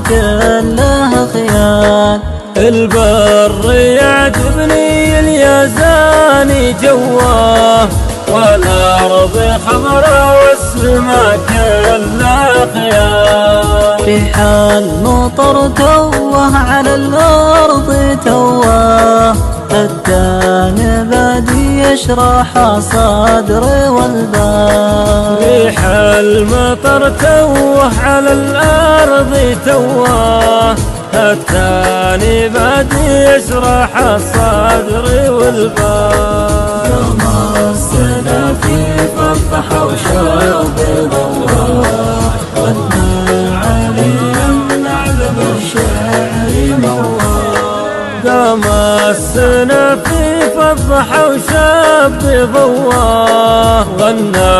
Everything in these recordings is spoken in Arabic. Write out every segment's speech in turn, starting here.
كله خيال. البر يعجبني اليزاني جواه، والأرض خضرا والسما كله خيال. ريح المطر توه على الأرض توه، التاني بادي يشرح صدري والبال. ريح المطر توه على الأرض توه، التاني بادي يشرح الصدر والبال. تمسنا في فضح وشرب ضواه، غنى علي النعذب الشعر مواه. تمسنا في فضح وشاب ضواه، غنى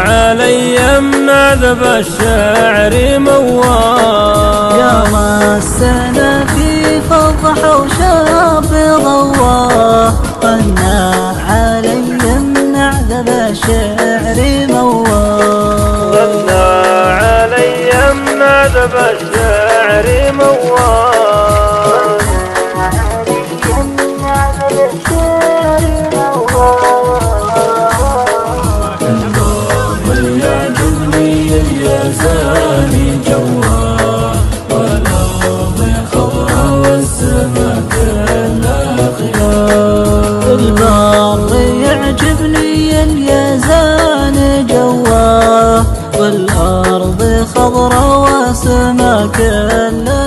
علي منعذب الشعر مواه. يا مسنا في فضح وشاب ضواه، غنى علي من عذب الشعر مواه. غنى علي من عذب الشعر مواه. اليزاني جواه، والأرض خضرا والسما كلها خيال. البر يعجبني اليزاني جواه، والأرض خضرا والسما كلها